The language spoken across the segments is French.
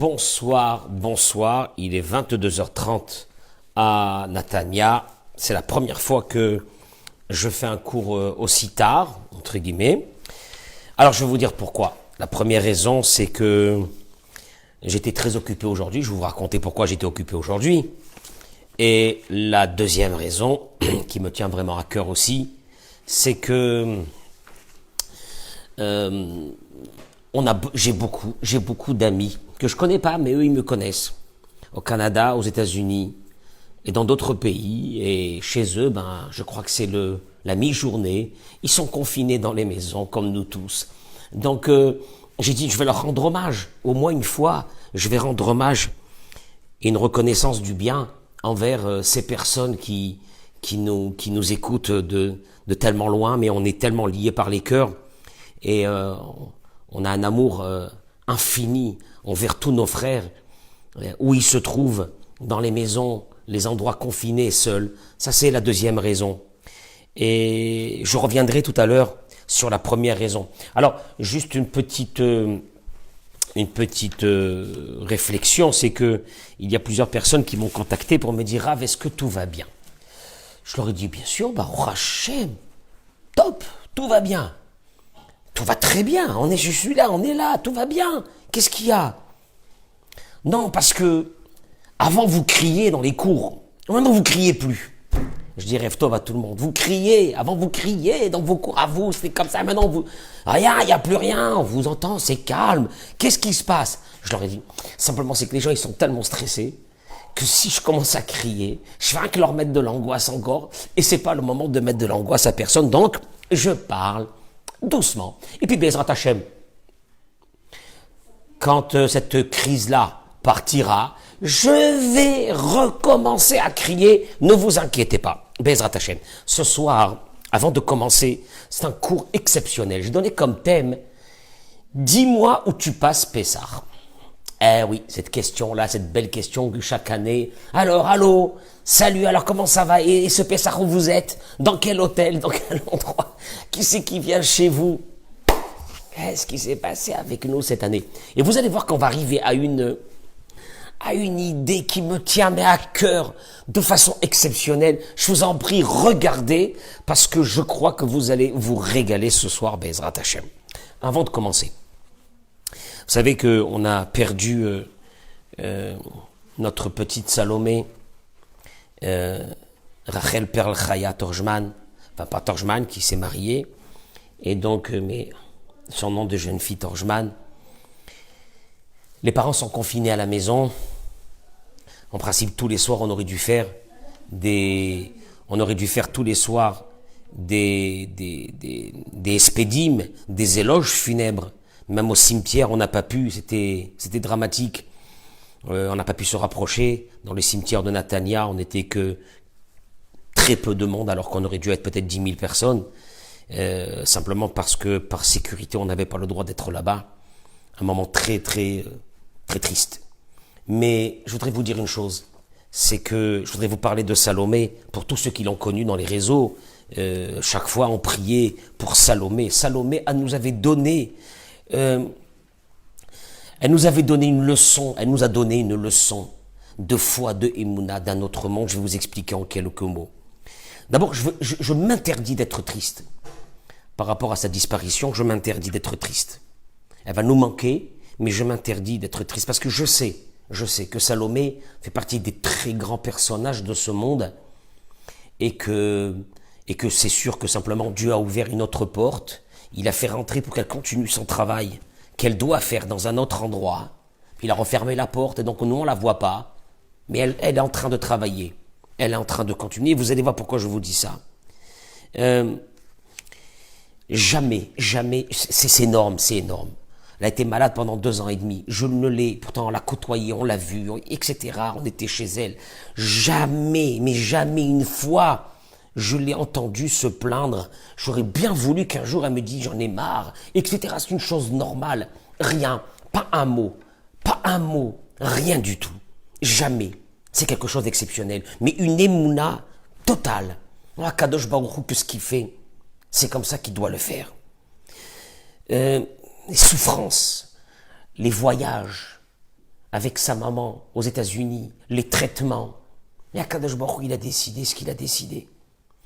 Bonsoir, bonsoir. Il est 22h30 à Natania. C'est la première fois que je fais un cours aussi tard, entre guillemets. Alors, je vais vous dire pourquoi. La première raison, c'est que j'étais très occupé aujourd'hui. Je vais vous raconter pourquoi j'étais occupé aujourd'hui. Et la deuxième raison, qui me tient vraiment à cœur aussi, c'est que j'ai beaucoup d'amis que je connais pas, mais eux, ils me connaissent. Au Canada, aux États-Unis et dans d'autres pays. Et chez eux, je crois que c'est la mi-journée. Ils sont confinés dans les maisons, comme nous tous. Donc, j'ai dit, je vais leur rendre hommage. Au moins une fois, je vais rendre hommage et une reconnaissance du bien envers ces personnes qui nous écoutent de tellement loin, mais on est tellement liés par les cœurs. Et on a un amour infini envers tous nos frères, où ils se trouvent, dans les maisons, les endroits confinés, seuls. Ça, c'est la deuxième raison. Et je reviendrai tout à l'heure sur la première raison. Alors, juste une petite réflexion, c'est que il y a plusieurs personnes qui m'ont contacté pour me dire « Rav, est-ce que tout va bien ?» Je leur ai dit « Bien sûr, au Hachem, top, tout va bien. Tout va très bien, je suis là, on est là, tout va bien. Qu'est-ce qu'il y a ?» Non, parce que avant vous criez dans les cours, maintenant vous criez plus. Je dis rêve tov à tout le monde. Vous criez, avant vous criez dans vos cours à vous, c'est comme ça. Maintenant rien, il n'y a plus rien, on vous entend, c'est calme. Qu'est-ce qui se passe? Je leur ai dit, simplement c'est que les gens ils sont tellement stressés que si je commence à crier, je vais rien que leur mettre de l'angoisse encore, et c'est pas le moment de mettre de l'angoisse à personne. Donc je parle doucement. Et puis Bezrat Hashem, quand cette crise-là partira, je vais recommencer à crier, ne vous inquiétez pas. Bezrat Hashem. Ce soir, avant de commencer, c'est un cours exceptionnel. J'ai donné comme thème, dis-moi où tu passes Pessah. Eh oui, cette question-là, cette belle question que chaque année, alors, allô, salut, alors comment ça va? Et ce Pessah où vous êtes? Dans quel hôtel? Dans quel endroit? Qui c'est qui vient chez vous? Qu'est-ce qui s'est passé avec nous cette année? Et vous allez voir qu'on va arriver à une idée qui me tient mais à cœur de façon exceptionnelle. Je vous en prie, regardez, parce que je crois que vous allez vous régaler ce soir, Bezrat Hashem. Avant de commencer, vous savez qu'on a perdu notre petite Salomé, Rachel Perl Chaya Torjman, enfin pas Torjman, qui s'est mariée, et donc mais son nom de jeune fille Torjman. Les parents sont confinés à la maison. En principe, tous les soirs, on aurait dû faire tous les soirs des espédim, des éloges funèbres. Même au cimetière, on n'a pas pu, c'était dramatique. On n'a pas pu se rapprocher. Dans le cimetière de Natania, on n'était que très peu de monde, alors qu'on aurait dû être peut-être 10 000 personnes. Simplement parce que, par sécurité, on n'avait pas le droit d'être là-bas. Un moment très triste. Mais je voudrais vous dire une chose, c'est que je voudrais vous parler de Salomé, pour tous ceux qui l'ont connue dans les réseaux. Chaque fois on priait pour Salomé. Salomé, elle nous avait donné une leçon, elle nous a donné une leçon de foi, de Emouna, d'un autre monde. Je vais vous expliquer en quelques mots. D'abord, je m'interdis d'être triste. Par rapport à sa disparition, je m'interdis d'être triste. Elle va nous manquer, mais je m'interdis d'être triste parce que je sais que Salomé fait partie des très grands personnages de ce monde et que c'est sûr que simplement Dieu a ouvert une autre porte, il a fait rentrer pour qu'elle continue son travail qu'elle doit faire dans un autre endroit, puis il a refermé la porte et donc nous on la voit pas, mais elle est en train de travailler, elle est en train de continuer, vous allez voir pourquoi je vous dis ça. Jamais, c'est énorme. Elle a été malade pendant 2 ans et demi. Je ne l'ai, pourtant on l'a côtoyée, on l'a vue, etc. On était chez elle. Jamais, mais jamais une fois, je l'ai entendue se plaindre. J'aurais bien voulu qu'un jour elle me dise j'en ai marre, etc. C'est une chose normale. Rien, pas un mot, rien du tout. Jamais. C'est quelque chose d'exceptionnel. Mais une émouna totale. Kadosh Baruch Hu, que ce qu'il fait, c'est comme ça qu'il doit le faire. Les souffrances, les voyages, avec sa maman aux États-Unis, les traitements. Et Akadosh Baruch Hu, il a décidé ce qu'il a décidé.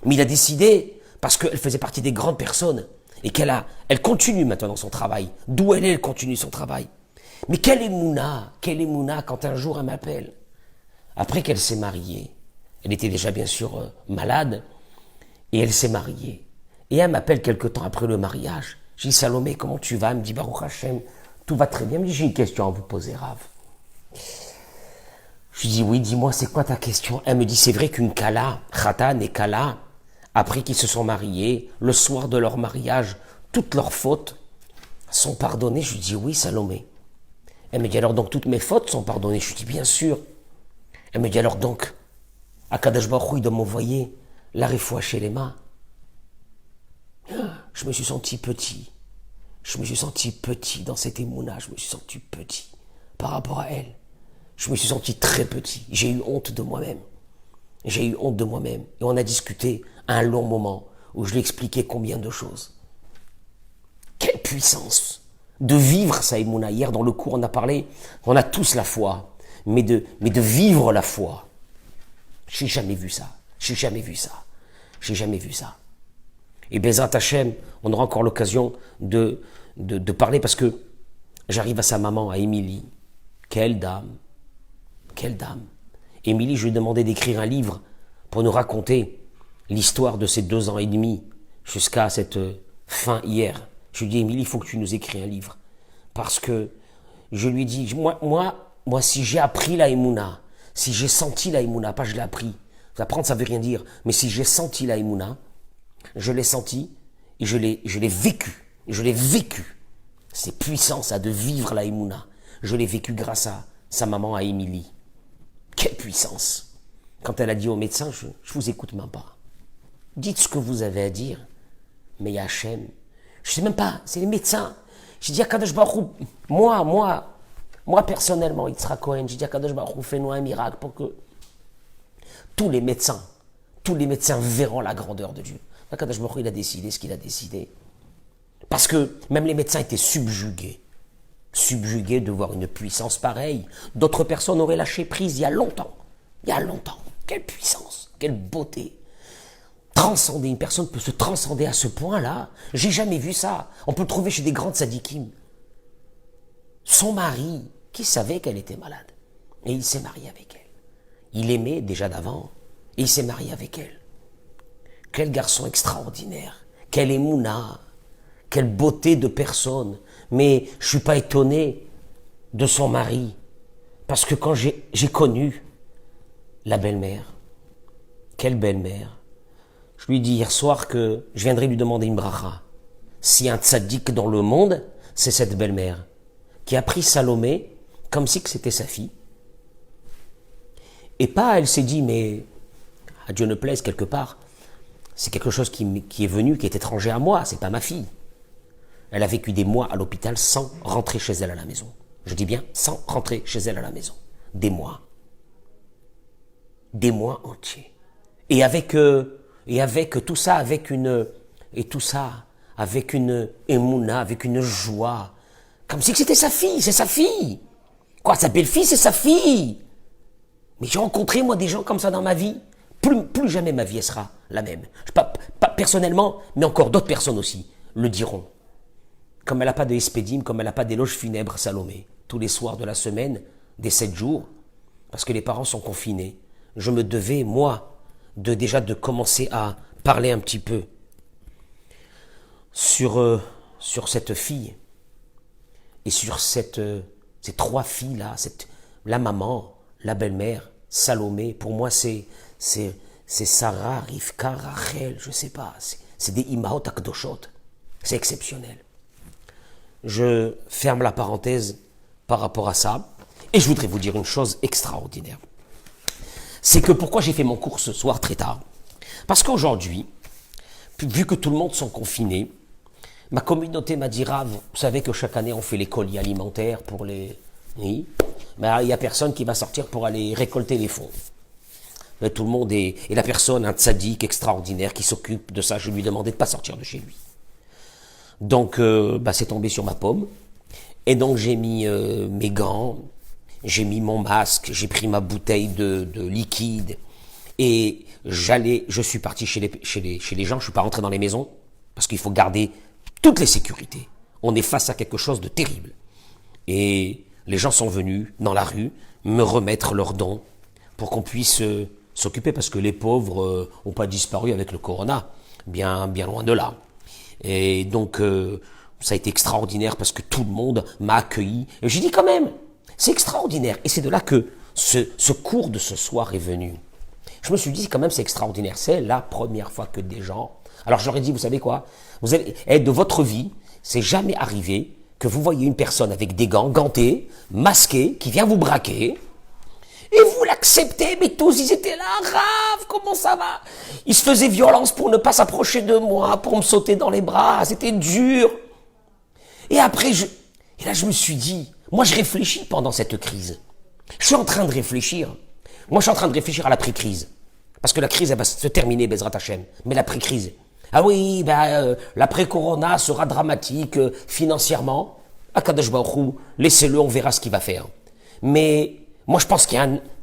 Mais il a décidé parce qu'elle faisait partie des grandes personnes et elle continue maintenant son travail. D'où elle continue son travail. Mais quelle est Mouna quand un jour elle m'appelle. Après qu'elle s'est mariée, elle était déjà bien sûr malade et elle s'est mariée. Et elle m'appelle quelque temps après le mariage. Je dis Salomé, comment tu vas? Elle me dit Baruch Hashem, tout va très bien. Elle me dit j'ai une question à vous poser, Rav. Je lui dis oui, dis-moi, c'est quoi ta question? Elle me dit c'est vrai qu'une Kala, Khatan et Kala, après qu'ils se sont mariés, le soir de leur mariage, toutes leurs fautes sont pardonnées. Je lui dis oui, Salomé. Elle me dit alors donc toutes mes fautes sont pardonnées? Je lui dis bien sûr. Elle me dit alors donc, Akadosh Baruch Hu, il doit m'envoyer la réfoua chez les mains. Je me suis senti petit. Je me suis senti petit dans cette émouna. Je me suis senti petit par rapport à elle. Je me suis senti très petit. J'ai eu honte de moi-même. J'ai eu honte de moi-même. Et on a discuté un long moment où je lui expliquais combien de choses. Quelle puissance de vivre ça, émouna. Hier, dans le cours, on a parlé, on a tous la foi, mais de vivre la foi. J'ai jamais vu ça. J'ai jamais vu ça. J'ai jamais vu ça. Et Bezrat Hashem, on aura encore l'occasion de parler parce que j'arrive à sa maman, à Émilie. Quelle dame. Quelle dame. Émilie, je lui ai demandé d'écrire un livre pour nous raconter l'histoire de ces 2 ans et demi jusqu'à cette fin hier. Je lui ai dit, Émilie, il faut que tu nous écris un livre. Parce que je lui ai dit, moi si j'ai appris la Emouna, si j'ai senti la Emouna, pas je l'ai appris, apprendre ça veut rien dire, mais si j'ai senti la Emouna, je l'ai senti et je l'ai vécu. Je l'ai vécu. C'est puissant ça de vivre la Emouna. Je l'ai vécu grâce à sa maman, à Émilie. Quelle puissance! Quand elle a dit au médecin, je vous écoute même pas. Dites ce que vous avez à dire. Mais il y a Hachem. Je sais même pas, c'est les médecins. J'ai dit à Kadosh Baruch Hu, moi personnellement, Yitzhak Cohen, j'ai dit à Kadosh Baruch Hu, fais-nous un miracle pour que tous les médecins verront la grandeur de Dieu. Kadosh Baruch Hu, il a décidé ce qu'il a décidé. Parce que même les médecins étaient subjugués de voir une puissance pareille. D'autres personnes auraient lâché prise il y a longtemps. Quelle puissance, quelle beauté. Transcender, une personne peut se transcender à ce point-là. J'ai jamais vu ça. On peut le trouver chez des grandes sadikim. Son mari, qui savait qu'elle était malade, et il s'est marié avec elle. Il aimait déjà d'avant, et il s'est marié avec elle. Quel garçon extraordinaire, quelle émouna, quelle beauté de personne. Mais je suis pas étonné de son mari, parce que quand j'ai connu la belle-mère, quelle belle-mère, je lui ai dit hier soir que je viendrai lui demander une bracha. Si un tzaddik dans le monde, c'est cette belle-mère, qui a pris Salomé comme si que c'était sa fille. Et pas, elle s'est dit, mais à Dieu ne plaise quelque part, c'est quelque chose qui est venu, qui est étranger à moi, c'est pas ma fille. Elle a vécu des mois à l'hôpital sans rentrer chez elle à la maison. Je dis bien, sans rentrer chez elle à la maison. Des mois. Des mois entiers. Et avec tout ça, avec une émouna, avec une joie. Comme si c'était sa fille, c'est sa fille. Quoi, sa belle-fille, c'est sa fille. Mais j'ai rencontré, moi, des gens comme ça dans ma vie. Plus jamais ma vie, elle sera la même. Pas personnellement, mais encore d'autres personnes aussi le diront. Comme elle n'a pas de espédim, comme elle n'a pas d'éloge funèbre, Salomé, tous les soirs de la semaine, des 7 jours, parce que les parents sont confinés, je me devais, moi, de commencer à parler un petit peu sur cette fille et sur ces 3 filles-là, la maman, la belle-mère, Salomé. Pour moi, c'est Sarah, Rivka, Rachel, je sais pas, c'est des Imaot Akdoshot, c'est exceptionnel. Je ferme la parenthèse par rapport à ça et je voudrais vous dire une chose extraordinaire. C'est que pourquoi j'ai fait mon cours ce soir très tard? Parce qu'aujourd'hui, vu que tout le monde sont confinés, ma communauté m'a dit, Rav, vous savez que chaque année on fait les colis alimentaires pour les... Oui, mais il n'y a personne qui va sortir pour aller récolter les fonds. Mais tout le monde est... Et la personne, un tzaddik extraordinaire qui s'occupe de ça, je lui ai demandé de ne pas sortir de chez lui. Donc, c'est tombé sur ma pomme. Et donc, j'ai mis mes gants, j'ai mis mon masque, j'ai pris ma bouteille de liquide et je suis parti chez les gens, je suis pas rentré dans les maisons parce qu'il faut garder toutes les sécurités. On est face à quelque chose de terrible. Et les gens sont venus dans la rue me remettre leurs dons pour qu'on puisse s'occuper parce que les pauvres ont pas disparu avec le corona, bien loin de là. Et donc ça a été extraordinaire parce que tout le monde m'a accueilli. Et j'ai dit quand même, c'est extraordinaire. Et c'est de là que ce cours de ce soir est venu. Je me suis dit quand même c'est extraordinaire. C'est la première fois que des gens... Alors je leur ai dit, vous savez quoi, vous allez, de votre vie, c'est jamais arrivé que vous voyez une personne avec des gants, gantés, masqués, qui vient vous braquer, et vous l'acceptez, mais tous ils étaient là, Rav, comment ça va? Ils se faisaient violence pour ne pas s'approcher de moi, pour me sauter dans les bras, c'était dur. Et après, et là je me suis dit, moi je réfléchis pendant cette crise. Je suis en train de réfléchir. Moi je suis en train de réfléchir à l'après-crise. Parce que la crise, elle va se terminer, Bezrat Hashem. Mais l'après-crise. Ah oui, l'après-corona sera dramatique financièrement. Akadosh Baruch Hu, laissez-le, on verra ce qu'il va faire. Mais moi, je pense qu'il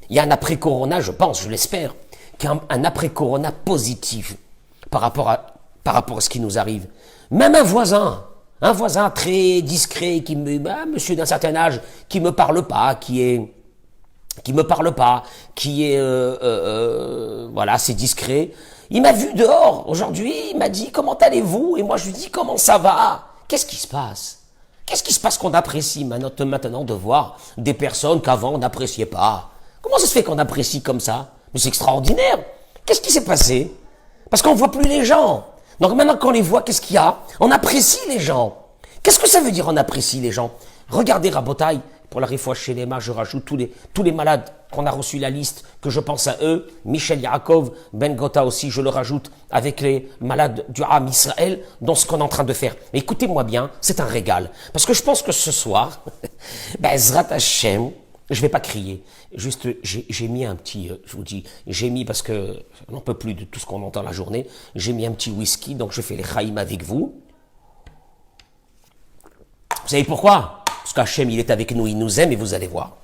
y a un après-corona, je l'espère, qu'il y a un après-corona positif par rapport à ce qui nous arrive. Même un voisin très discret, monsieur d'un certain âge, qui me parle pas, voilà, c'est discret. Il m'a vu dehors aujourd'hui, il m'a dit comment allez-vous? Et moi je lui dis comment ça va? Qu'est-ce qui se passe? Qu'est-ce qui se passe qu'on apprécie maintenant de voir des personnes qu'avant on n'appréciait pas? Comment ça se fait qu'on apprécie comme ça? Mais c'est extraordinaire. Qu'est-ce qui s'est passé? Parce qu'on voit plus les gens. Donc maintenant qu'on les voit, qu'est-ce qu'il y a? On apprécie les gens. Qu'est-ce que ça veut dire on apprécie les gens? Regardez Rabotaï, pour la réfoua chez les je rajoute tous les malades qu'on a reçu la liste, que je pense à eux, Michel Yaakov, Ben Gota aussi, je le rajoute, avec les malades du Ham Israël, dans ce qu'on est en train de faire. Mais écoutez-moi bien, c'est un régal. Parce que je pense que ce soir, Zrat Hashem, je vais pas crier. Juste, j'ai mis un petit, je vous dis, j'ai mis parce que on n'en peut plus de tout ce qu'on entend la journée, j'ai mis un petit whisky, donc je fais les chaïm avec vous. Vous savez pourquoi? Parce qu'Hachem, il est avec nous, il nous aime et vous allez voir.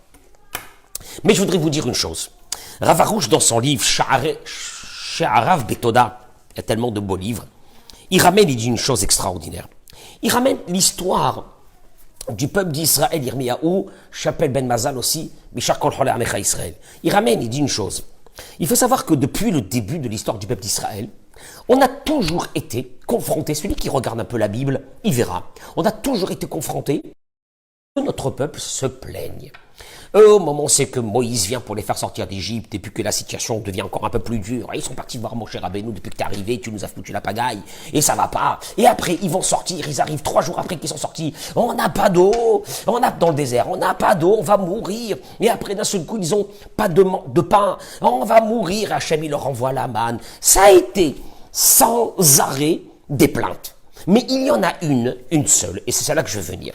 Mais je voudrais vous dire une chose. Rav Arouche, dans son livre She'arav Betoda, il y a tellement de beaux livres, il dit une chose extraordinaire. Il ramène l'histoire du peuple d'Israël, Yirmiyahu, Chapelle Ben Mazal aussi, Bishar Kol Cholei Amecha Israël. Il dit une chose. Il faut savoir que depuis le début de l'histoire du peuple d'Israël, on a toujours été confronté, celui qui regarde un peu la Bible, il verra, on a toujours été confronté que notre peuple se plaigne. Au moment c'est que Moïse vient pour les faire sortir d'Égypte et puis que la situation devient encore un peu plus dure, ils sont partis voir Moshe Rabbeinu depuis que t'es arrivé, tu nous as foutu la pagaille et ça va pas. Et après ils vont sortir, ils arrivent 3 jours après qu'ils sont sortis, on n'a pas d'eau, dans le désert, on n'a pas d'eau, on va mourir. Et après d'un seul coup ils ont pas de pain, on va mourir. Hachem il leur envoie la manne. Ça a été sans arrêt des plaintes. Mais il y en a une seule, et c'est celle-là que je veux venir.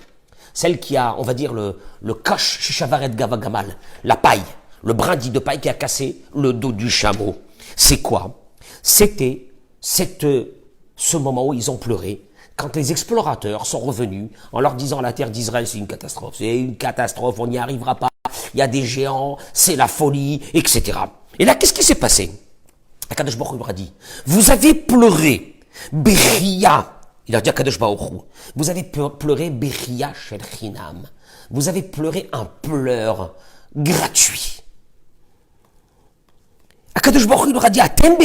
Celle qui a, on va dire, le kosh shishavaret gavagamal, la paille, le brindille de paille qui a cassé le dos du chameau. C'est quoi? C'était ce moment où ils ont pleuré, quand les explorateurs sont revenus en leur disant la terre d'Israël c'est une catastrophe, on n'y arrivera pas, il y a des géants, c'est la folie, etc. Et là, qu'est-ce qui s'est passé? Akadosh Baruch Hu leur a dit, vous avez pleuré, Bechia. Il a dit à Kadosh Baruch Hu, vous avez pleuré Bechia Shel Chinam. Vous avez pleuré un pleur gratuit. Akadosh Baruch Hu leur a dit, Atem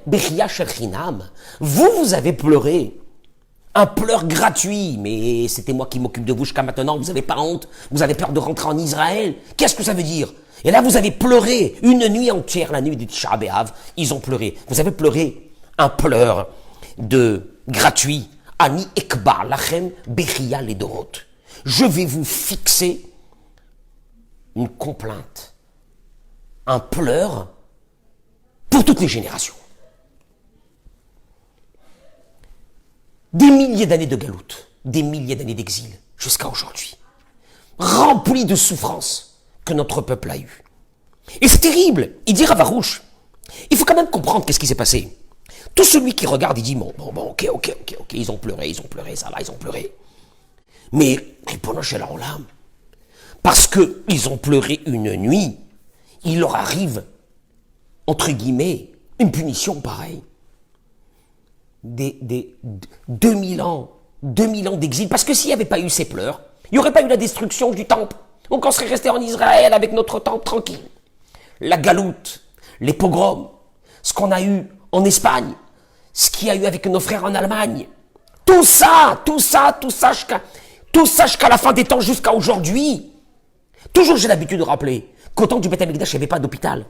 Bechia Shel Chinam. Vous avez pleuré un pleur gratuit. Mais c'était moi qui m'occupe de vous jusqu'à maintenant. Vous n'avez pas honte? Vous avez peur de rentrer en Israël? Qu'est-ce que ça veut dire? Et là, vous avez pleuré une nuit entière, la nuit du Tisha B'Av. Ils ont pleuré. Vous avez pleuré un pleur gratuit. Ani ekbar lachem bechia ledorot. Je vais vous fixer une complainte, un pleur pour toutes les générations. Des milliers d'années de galoute, des milliers d'années d'exil, jusqu'à aujourd'hui. Remplis de souffrances que notre peuple a eu. Et c'est terrible. Il dit Rav Arouche, il faut quand même comprendre qu'est-ce qui s'est passé. Tout celui qui regarde, il dit, bon, ok, ils ont pleuré, ça va, ils ont pleuré. Mais, Ribono Shel Haolam, parce qu'ils ont pleuré une nuit, il leur arrive, entre guillemets, une punition pareille. 2000 ans d'exil. Parce que s'il n'y avait pas eu ces pleurs, il n'y aurait pas eu la destruction du temple. Donc on serait resté en Israël avec notre temple tranquille. La galoute, les pogroms, ce qu'on a eu en Espagne, ce qu'il y a eu avec nos frères en Allemagne, tout ça jusqu'à la fin des temps, jusqu'à aujourd'hui. Toujours j'ai l'habitude de rappeler qu'au temps du Beth Amikdash, il n'y avait pas d'hôpital.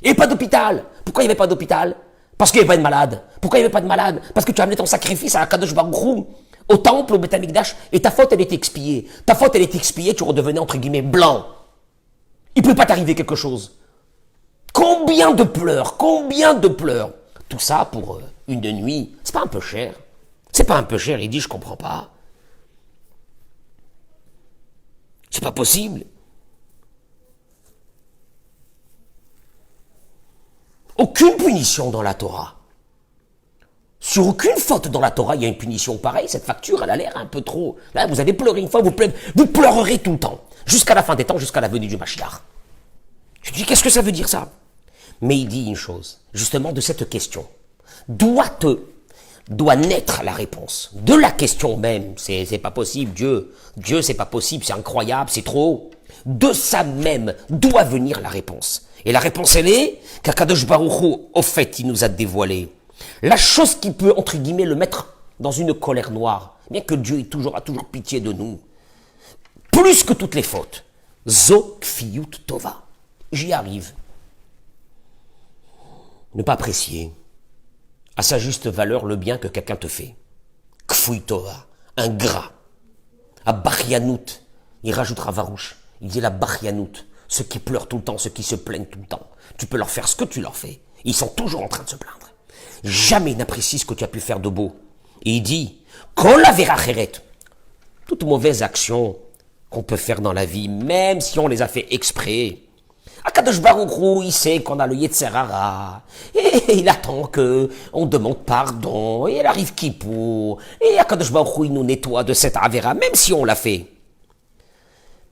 Il n'y avait pas d'hôpital. Pourquoi il n'y avait pas d'hôpital? Parce qu'il n'y avait pas de malade. Pourquoi il n'y avait pas de malade? Parce que tu as amené ton sacrifice à Akadosh Baruch Hu, au temple, au Beth Amikdash, et ta faute, elle était expiée. Ta faute, elle était expiée, tu redevenais, entre guillemets, blanc. Il ne peut pas t'arriver quelque chose. Combien de pleurs? Tout ça pour une nuit. C'est pas un peu cher? C'est pas un peu cher? Il dit, je comprends pas. C'est pas possible. Aucune punition dans la Torah. Sur aucune faute dans la Torah, il y a une punition pareille. Cette facture, elle a l'air un peu trop... Là, vous avez pleuré une fois, vous pleurerez tout le temps. Jusqu'à la fin des temps, jusqu'à la venue du Mashiach. Je dis, qu'est-ce que ça veut dire ça? Mais il dit une chose, justement de cette question. Doit naître la réponse de la question même. C'est pas possible, Dieu, c'est pas possible, c'est incroyable, c'est trop haut. De ça même doit venir la réponse. Et la réponse, elle est qu'Akadosh Baruch Hu, au fait, il nous a dévoilé la chose qui peut, entre guillemets, le mettre dans une colère noire, bien que Dieu a toujours pitié de nous, plus que toutes les fautes. Zo kfiyut tova. J'y arrive. Ne pas apprécier à sa juste valeur le bien que quelqu'un te fait. Kfui tova, ingrat. À Bachyanut, il rajoutera Varouche, il dit la Bachyanut, ceux qui pleurent tout le temps, ceux qui se plaignent tout le temps. Tu peux leur faire ce que tu leur fais. Ils sont toujours en train de se plaindre. Jamais n'apprécie ce que tu as pu faire de beau. Et il dit, Kol avera cheret, toute mauvaise action qu'on peut faire dans la vie, même si on les a fait exprès. Akadosh Baruch Hu, il sait qu'on a le Yetzer Hara, et il attend que on demande pardon, et elle arrive Kippour, et Akadosh Baruch Hu, il nous nettoie de cette avera, même si on l'a fait.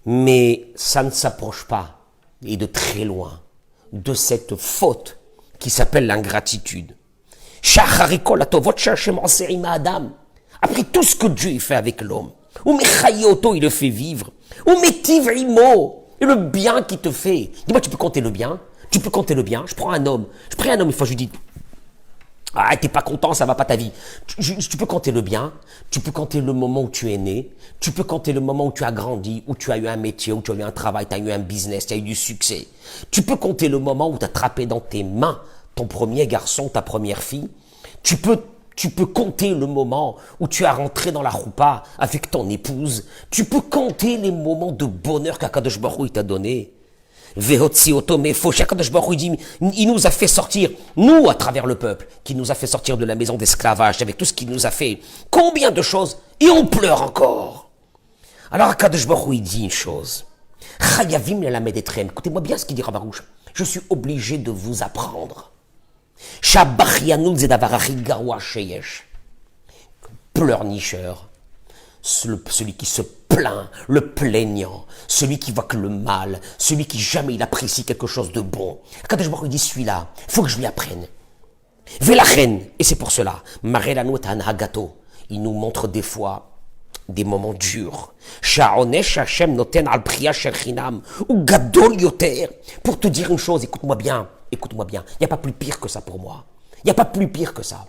Mais ça ne s'approche pas, et de très loin, de cette faute qui s'appelle l'ingratitude. Après tout ce que Dieu fait avec l'homme, il le fait vivre, et le bien qu'il te fait. Dis-moi, tu peux compter le bien? Tu peux compter le bien? Je prends un homme une fois, je lui dis, ah, t'es pas content, ça va pas ta vie. Tu peux compter le bien, tu peux compter le moment où tu es né, tu peux compter le moment où tu as grandi, où tu as eu un métier, où tu as eu un travail, tu as eu un business, tu as eu du succès. Tu peux compter le moment où tu as attrapé dans tes mains ton premier garçon, ta première fille. Tu peux compter le moment où tu as rentré dans la roupa avec ton épouse. Tu peux compter les moments de bonheur qu'Akadosh Baruch Hu t'a donné. Vehotzi otome fo, qu'Akadosh Baruch Hu dit, il nous a fait sortir, nous à travers le peuple, qui nous a fait sortir de la maison d'esclavage, avec tout ce qu'il nous a fait. Combien de choses, et on pleure encore. Alors Akadosh Baruch Hu dit une chose. Chayavim lelamed etrem. Écoutez-moi bien ce qu'il dit Rabarouche. Je suis obligé de vous apprendre. Pleurnicheur, celui qui se plaint, le plaignant, celui qui voit que le mal, celui qui jamais il apprécie quelque chose de bon. Quand je me dis celui-là, il faut que je lui apprenne. Velachen, et c'est pour cela, Hagato, il nous montre des fois des moments durs. Pour te dire une chose, écoute-moi bien, il n'y a pas plus pire que ça pour moi. Il n'y a pas plus pire que ça.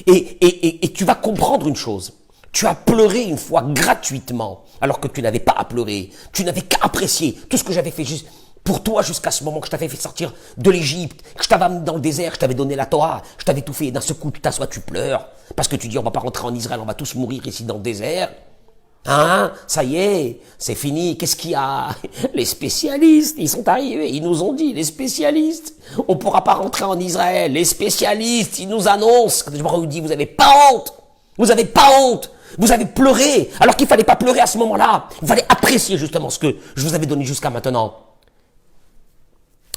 Et tu vas comprendre une chose. Tu as pleuré une fois gratuitement, alors que tu n'avais pas à pleurer. Tu n'avais qu'à apprécier tout ce que j'avais fait juste pour toi jusqu'à ce moment que je t'avais fait sortir de l'Égypte, que je t'avais amené dans le désert, je t'avais donné la Torah, je t'avais tout fait. Et d'un seul coup, tu t'assois, tu pleures. Parce que tu dis, on va pas rentrer en Israël, on va tous mourir ici dans le désert. Hein, ça y est, c'est fini. Qu'est-ce qu'il y a? Les spécialistes, ils sont arrivés, ils nous ont dit, les spécialistes, on pourra pas rentrer en Israël. Les spécialistes, ils nous annoncent. Je me dis, vous avez pas honte. Vous avez pas honte. Vous avez pleuré, alors qu'il fallait pas pleurer à ce moment-là. Il fallait apprécier justement ce que je vous avais donné jusqu'à maintenant.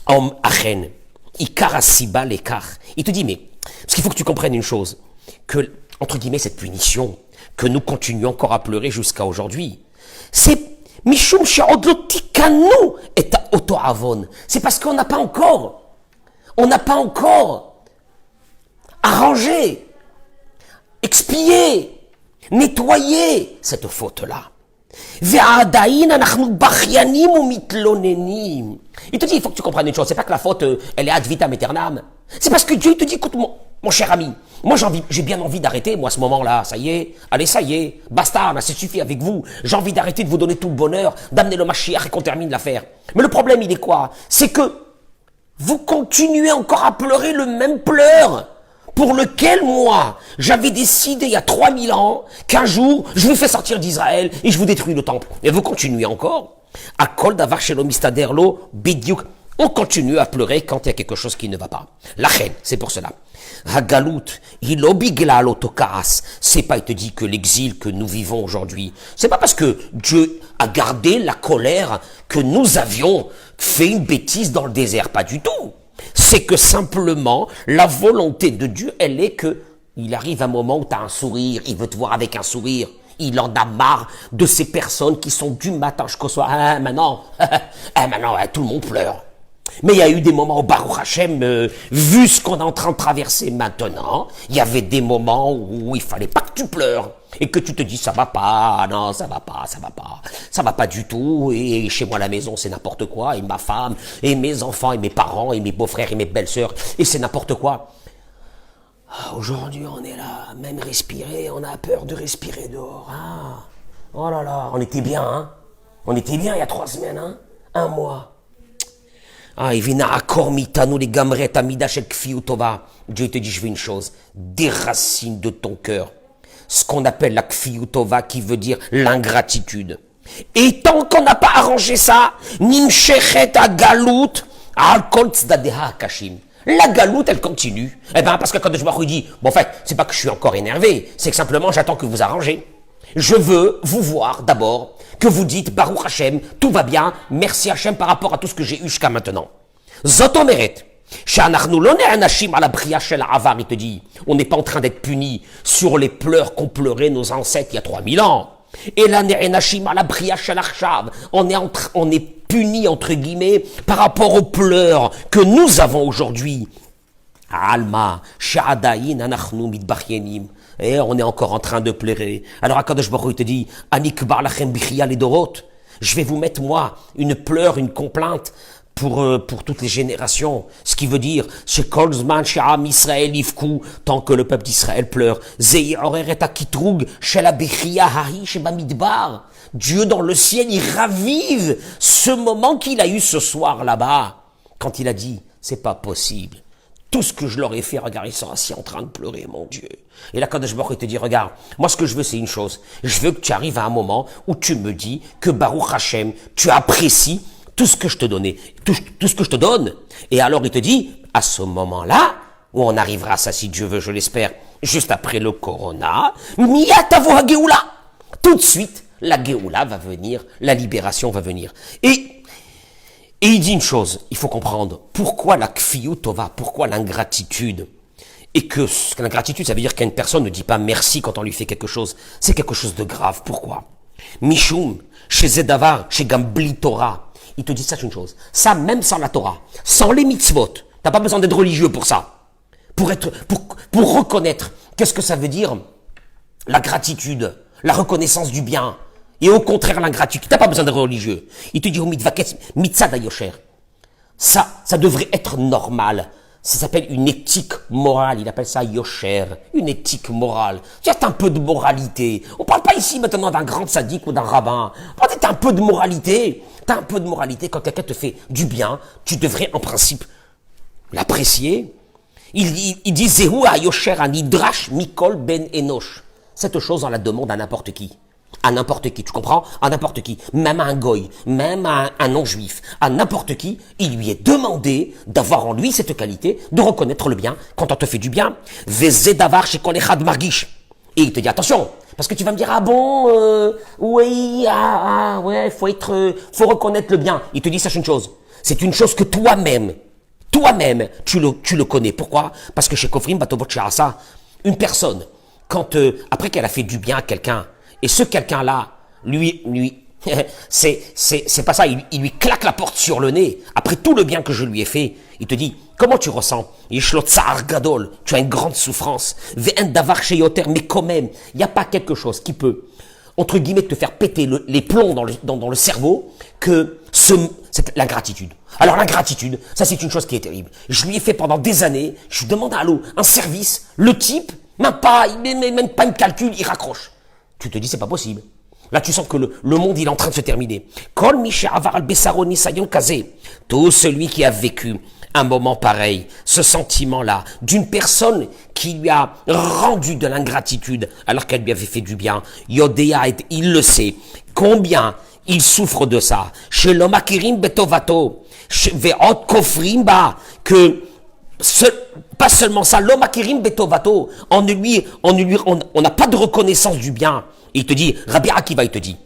Om achen, ikar asiba lekar. Il te dit, mais, parce qu'il faut que tu comprennes une chose, que, entre guillemets, cette punition, que nous continuons encore à pleurer jusqu'à aujourd'hui, c'est Mishum she'od lo tikanu et oto avon. C'est parce qu'on n'a pas encore arrangé, expié, nettoyé cette faute-là. Ve'adain anachnu bachyanim umitlonenim. Il te dit, il faut que tu comprennes une chose, c'est pas que la faute, elle est ad vitam aeternam. C'est parce que Dieu te dit, écoute, mon cher ami, moi j'ai bien envie d'arrêter, moi à ce moment-là, ça y est, allez, ça y est, basta, ça suffit avec vous, j'ai envie d'arrêter de vous donner tout le bonheur, d'amener le Mashiach et qu'on termine l'affaire. Mais le problème, il est quoi? C'est que vous continuez encore à pleurer le même pleur pour lequel, moi, j'avais décidé il y a 3000 ans qu'un jour, je vous fais sortir d'Israël et je vous détruis le temple. Et vous continuez encore. Akol davar shelo mistader lo bidiouk. On continue à pleurer quand il y a quelque chose qui ne va pas. La reine, c'est pour cela. Hagalut, ilobigla lotokaas. C'est pas, il te dit que l'exil que nous vivons aujourd'hui, c'est pas parce que Dieu a gardé la colère que nous avions fait une bêtise dans le désert. Pas du tout. C'est que simplement, la volonté de Dieu, elle est que il arrive un moment où tu as un sourire, il veut te voir avec un sourire. Il en a marre de ces personnes qui sont du matin jusqu'au soir. Maintenant, tout le monde pleure. Mais il y a eu des moments où Baruch Hashem, vu ce qu'on est en train de traverser maintenant, il y avait des moments où il fallait pas que tu pleures. Et que tu te dis, ça va pas, non, ça va pas du tout, et chez moi à la maison c'est n'importe quoi, et ma femme, et mes enfants, et mes parents, et mes beaux-frères, et mes belles-sœurs, et c'est n'importe quoi. Aujourd'hui on est là, même respirer, on a peur de respirer dehors. Oh là là, on était bien, hein. On était bien il y a 3 semaines, hein. 1 mois. Dieu te dit, je veux une chose, déracine de ton cœur ce qu'on appelle la kfiyutova, qui veut dire l'ingratitude. Et tant qu'on n'a pas arrangé ça, nimshechet agalut al kol tzdadeha hakashim. La galoute, elle continue. Parce que quand je me dis, bon, en fait, c'est pas que je suis encore énervé, c'est que simplement j'attends que vous arrangez. Je veux vous voir d'abord, que vous dites, Baruch Hashem, tout va bien, merci Hashem par rapport à tout ce que j'ai eu jusqu'à maintenant. Zotomeret. Il te dit, on n'est pas en train d'être puni sur les pleurs qu'ont pleuré nos ancêtres il y a 3000 ans. Et là, on est puni, entre guillemets, par rapport aux pleurs que nous avons aujourd'hui. Alma, Sha'adayin, Anachnu, Midbachyenim. Et on est encore en train de pleurer. Alors, Akadosh Baruch Hu, il te dit, Anik bar lachem bichia ledorot. Je vais vous mettre, moi, une pleure, une complainte pour toutes les générations. Ce qui veut dire, chez Kolzman, chez Am Israël, Ifku, tant que le peuple d'Israël pleure. Zei oreret akitrug, chez la bichia hahi, chez Bamidbar. Dieu dans le ciel, il ravive ce moment qu'il a eu ce soir là-bas. Quand il a dit, c'est pas possible. Tout ce que je leur ai fait, regarde, ils sont assis en train de pleurer, mon Dieu. Et là, Kadosh Baruch Hu te dit, regarde, moi ce que je veux, c'est une chose. Je veux que tu arrives à un moment où tu me dis que Baruch Hashem, tu apprécies tout ce que je te donnais, tout ce que je te donne. Et alors il te dit, à ce moment-là, où on arrivera à ça, si Dieu veut, je l'espère, juste après le Corona, miyatavo ha-geoula. Tout de suite, la Géoula va venir, la libération va venir. Et il dit une chose, il faut comprendre, pourquoi la kfiyut tova, pourquoi l'ingratitude? Et que l'ingratitude, ça veut dire qu'une personne ne dit pas merci quand on lui fait quelque chose. C'est quelque chose de grave. Pourquoi? Mishum, chez Zedavar, chez Gambli Torah. Il te dit ça, c'est une chose. Ça, même sans la Torah, sans les mitzvot, t'as pas besoin d'être religieux pour ça. Pour reconnaître qu'est-ce que ça veut dire la gratitude, la reconnaissance du bien. Et au contraire, l'ingratitude. T'as pas besoin d'être religieux. Il te dit au mitzvaketz, mitzad ayosher. Ça devrait être normal. Ça s'appelle une éthique morale. Il appelle ça yosher. Une éthique morale. Tu as un peu de moralité. On parle pas ici maintenant d'un grand sadique ou d'un rabbin. On parle d'un peu de moralité. T'as un peu de moralité. Quand quelqu'un te fait du bien, tu devrais en principe l'apprécier. Il dit Zehu ayosher anidrash mikol ben enosh. Cette chose, on la demande à n'importe qui. À n'importe qui, tu comprends? À n'importe qui, même à un goy, même à un non-juif, à n'importe qui, il lui est demandé d'avoir en lui cette qualité, de reconnaître le bien quand on te fait du bien. Vezedavar chez kol echad margish. Et il te dit attention, parce que tu vas me dire oui, ouais, faut reconnaître le bien. Il te dit sache une chose, c'est une chose que toi-même, tu le connais. Pourquoi? Parce que chez Kofrim Batovot She'asa, une personne, quand après qu'elle a fait du bien à quelqu'un, et ce quelqu'un-là, lui C'est pas ça, il lui claque la porte sur le nez, après tout le bien que je lui ai fait. Il te dit, comment tu ressens? Gadol, tu as une grande souffrance. Ve'en davar sheyoter, mais quand même, il n'y a pas quelque chose qui peut, entre guillemets, te faire péter les plombs dans le cerveau que l'ingratitude. Alors l'ingratitude, ça c'est une chose qui est terrible. Je lui ai fait pendant des années, je lui demande à l'eau un service, le type, même pas une calcul, il raccroche. Tu te dis, c'est pas possible. Là, tu sens que le monde, il est en train de se terminer. Tout celui qui a vécu un moment pareil, ce sentiment-là, d'une personne qui lui a rendu de l'ingratitude alors qu'elle lui avait fait du bien, Yodéa, il le sait, combien il souffre de ça. Chez l'homme akirim betovato, ve'ot kofrimba, que pas seulement ça, l'homme akirim betovato, on n'a pas de reconnaissance du bien. Il te dit, Rabbi Akiva, il te dit,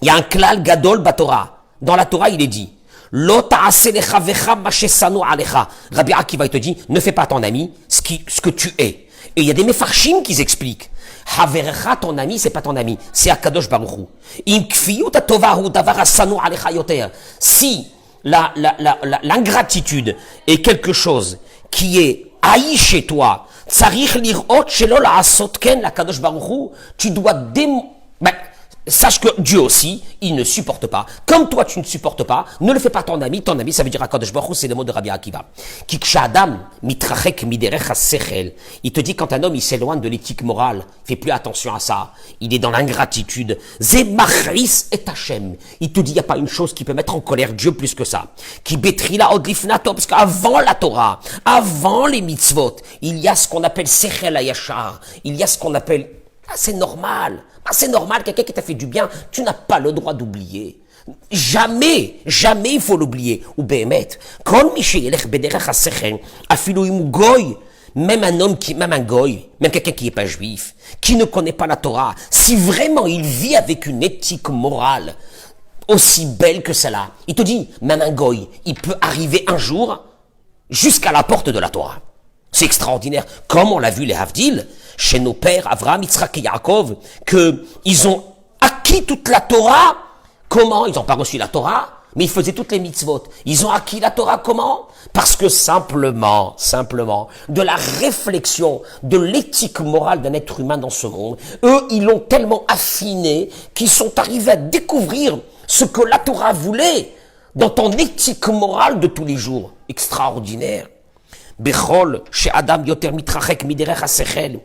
il y a un klal gadol batora. Dans la Torah, il est dit, Lo ta'ase lecha vecha mashesanu alecha. Rabbi Akiva, il te dit, ne fais pas ton ami ce que tu es. Et il y a des mefarshim qui expliquent. Haverecha, ton ami, c'est pas ton ami, c'est Akadosh Baruch Hu. Im kfiyut atovahu davar asanu alecha yoter. Si l'ingratitude est quelque chose qui est haï chez toi, tu dois sache que Dieu aussi, il ne supporte pas. Comme toi, tu ne supportes pas, ne le fais pas ton ami, ça veut dire Akadosh Baruch Hu, c'est le mot de Rabbi Akiva. Il te dit quand un homme, il s'éloigne de l'éthique morale, fais plus attention à ça, il est dans l'ingratitude. Il te dit, il n'y a pas une chose qui peut mettre en colère Dieu plus que ça. Parce qu'avant la Torah, avant les mitzvot, il y a ce qu'on appelle Sechel Hayashar, il y a ce qu'on appelle, c'est normal. C'est normal, quelqu'un qui t'a fait du bien, tu n'as pas le droit d'oublier. Jamais il faut l'oublier. Ou béhémet, même un homme même un goy, même quelqu'un qui n'est pas juif, qui ne connaît pas la Torah, si vraiment il vit avec une éthique morale aussi belle que celle-là, il te dit, même un goy, il peut arriver un jour jusqu'à la porte de la Torah. C'est extraordinaire. Comme on l'a vu les Havdil, chez nos pères, Avraham, Yitzhak et Yaakov, qu'ils ont acquis toute la Torah. Comment? Ils n'ont pas reçu la Torah, mais ils faisaient toutes les mitzvot. Ils ont acquis la Torah comment? Parce que simplement, de la réflexion, de l'éthique morale d'un être humain dans ce monde, eux, ils l'ont tellement affiné qu'ils sont arrivés à découvrir ce que la Torah voulait dans ton éthique morale de tous les jours. Extraordinaire. Bechol, chez Adam, yoter mitrachek miderech hasechel.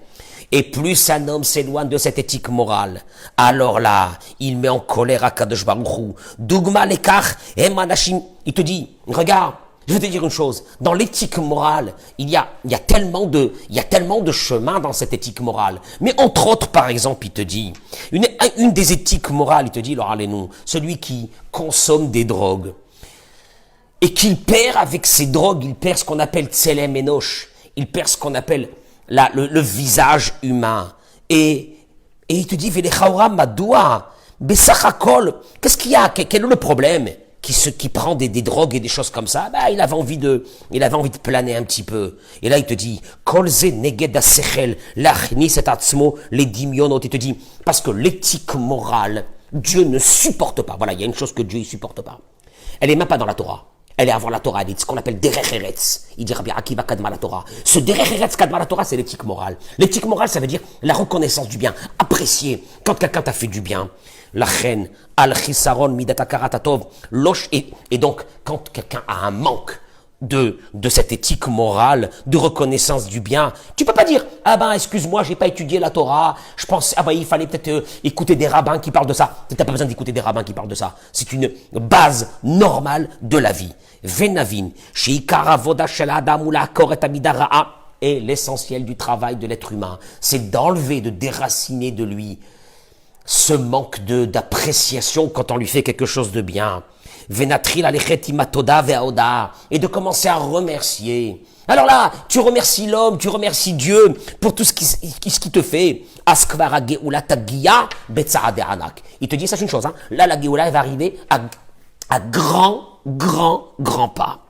Et plus un homme s'éloigne de cette éthique morale, alors là, il met en colère Akadosh Baruch Hu. Dougma lekach emanashim. Il te dit, regarde, je vais te dire une chose. Dans l'éthique morale, il y a tellement de chemins dans cette éthique morale. Mais entre autres, par exemple, il te dit, une des éthiques morales, il te dit, allez-nous, celui qui consomme des drogues. Et qu'il perd avec ces drogues, il perd ce qu'on appelle tselem enosh, il perd ce qu'on appelle le visage humain. Et il te dit, Velechaora madoua, besachakol, qu'est-ce qu'il y a? Quel est le problème? Qui prend des drogues et des choses comme ça, il avait envie de planer un petit peu. Et là, il te dit, kolze neged asechel, lachni cet atzmo, les dimionot. Il te dit, parce que l'éthique morale, Dieu ne supporte pas. Voilà, il y a une chose que Dieu ne supporte pas. Elle est même pas dans la Torah. Elle est avant la Torah, elle est ce qu'on appelle Derech Eretz. Il dit Rabbi Akiva Kadma la Torah. Ce Derech Eretz Kadma la Torah, c'est l'éthique morale. L'éthique morale, ça veut dire la reconnaissance du bien. Apprécier quand quelqu'un t'a fait du bien. La reine, al-chisaron midatakarataov, loche. Et donc, quand quelqu'un a un manque de cette éthique morale, de reconnaissance du bien, tu peux pas dire, excuse-moi, j'ai pas étudié la Torah, je pense, il fallait peut-être écouter des rabbins qui parlent de ça. T'as pas besoin d'écouter des rabbins qui parlent de ça. C'est une base normale de la vie. Venavin, sheikara voda shel adam ou la koret amidara'a, et l'essentiel du travail de l'être humain, c'est d'enlever, de déraciner de lui ce manque d'appréciation quand on lui fait quelque chose de bien. Venatril alechet imatoda ve'aoda, et de commencer à remercier. Alors là, tu remercies l'homme, tu remercies Dieu pour tout ce qui te fait. Askvara geula tagia betsaade anak. Il te dit, sache une chose, là la geoula va arriver à grand pas.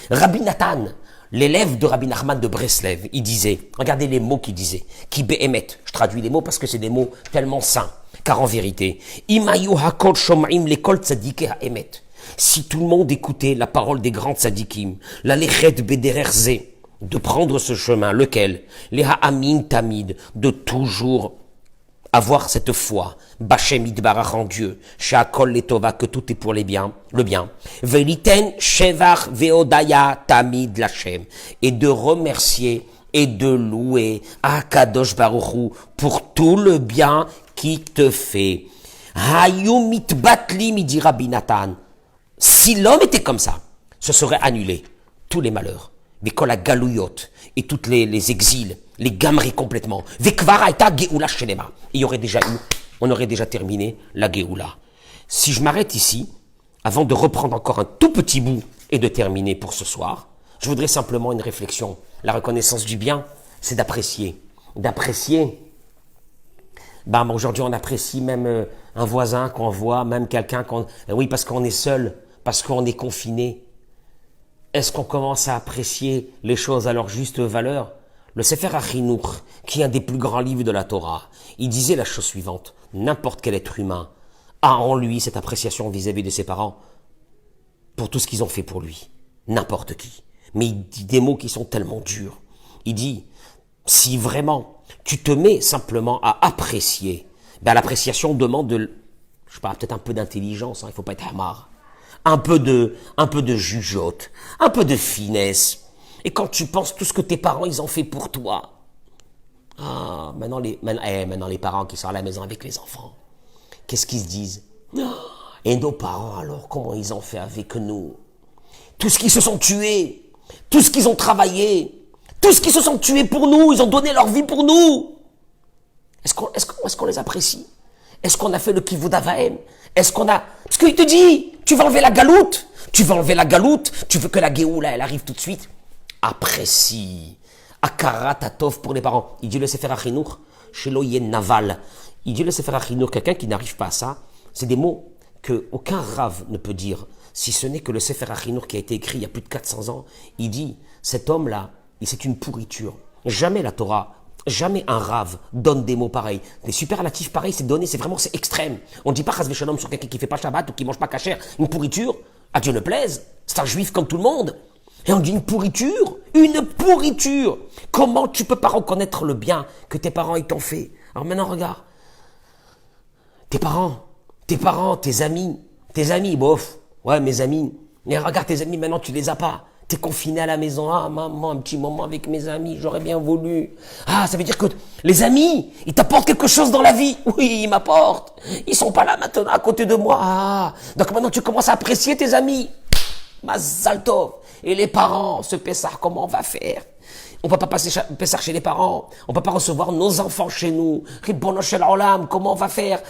Rabbi Nathan, l'élève de Rabbi Nachman de Breslev, il disait, regardez les mots qu'il disait, qui béhémet, je traduis les mots parce que c'est des mots tellement saints. Car en vérité, Imayu hakol shom'im lekol tzadike ha'emet. Si tout le monde écoutait la parole des grands tzadikim, la lechet bedererze, de prendre ce chemin, lequel, les ha'amin tamid, de toujours avoir cette foi, Bachem Idbarach en Dieu, Shakol Letova, que tout est pour les biens, le bien, Veliten Shevach Veodaya Tamid Lachem, et de remercier et de louer Akadosh Baruch Hu pour tout le bien qui te fait. Hayu mitbatli midi Rabbi Nathan. Si l'homme était comme ça, ce serait annulé tous les malheurs, Bekol Galouyot et toutes les exils, les gammeries complètement. Vekvara eta Geoula Shelema. On aurait déjà terminé la Geoula. Si je m'arrête ici, avant de reprendre encore un tout petit bout et de terminer pour ce soir, je voudrais simplement une réflexion. La reconnaissance du bien, c'est d'apprécier. D'apprécier. Aujourd'hui, on apprécie même un voisin qu'on voit, même quelqu'un qu'on... Oui, parce qu'on est seul, parce qu'on est confiné. Est-ce qu'on commence à apprécier les choses à leur juste valeur? Le Sefer HaChinuch, qui est un des plus grands livres de la Torah, il disait la chose suivante: n'importe quel être humain a en lui cette appréciation vis-à-vis de ses parents pour tout ce qu'ils ont fait pour lui. N'importe qui. Mais il dit des mots qui sont tellement durs. Il dit, si vraiment tu te mets simplement à apprécier, l'appréciation demande je sais pas, peut-être un peu d'intelligence, il faut pas être hamar, un peu de jugeote, un peu de finesse. Et quand tu penses tout ce que tes parents, ils ont fait pour toi. Maintenant les parents qui sont à la maison avec les enfants, qu'est-ce qu'ils se disent? Et nos parents alors, comment ils ont fait avec nous? Tout ce qu'ils se sont tués, tout ce qu'ils ont travaillé, tout ce qu'ils se sont tués pour nous, ils ont donné leur vie pour nous. Est-ce qu'on les apprécie? Est-ce qu'on a fait le kivud avaim? Est-ce qu'on a... Parce qu'il te dit, tu vas enlever la galoute, tu veux que la Géoula, elle arrive tout de suite. Apprécie. Akara tatov pour les parents. Il dit le Sefer HaChinuch, shelo yen naval. Il dit le Sefer HaChinuch, quelqu'un qui n'arrive pas à ça, c'est des mots que aucun rave ne peut dire, si ce n'est que le Sefer HaChinuch qui a été écrit il y a plus de 400 ans, il dit, cet homme-là, c'est une pourriture. Jamais la Torah, jamais un rave donne des mots pareils. Des superlatifs pareils, c'est extrême. On ne dit pas chas v'shalom sur quelqu'un qui fait pas Shabbat ou qui mange pas kasher, une pourriture, à Dieu ne plaise, c'est un juif comme tout le monde. Et on dit une pourriture. Comment tu peux pas reconnaître le bien que tes parents ils t'ont fait? Alors maintenant regarde, tes parents, tes amis, bof, ouais mes amis, mais regarde tes amis maintenant tu les as pas, t'es confiné à la maison, maman un petit moment avec mes amis, j'aurais bien voulu, ça veut dire que les amis, ils t'apportent quelque chose dans la vie, oui ils m'apportent, ils sont pas là maintenant à côté de moi, donc maintenant tu commences à apprécier tes amis, Mazal Tov. Et les parents, ce Pessah, comment on va faire? On ne peut pas passer Pessah chez les parents. On ne peut pas recevoir nos enfants chez nous. Ribono shel olam, comment on va faire?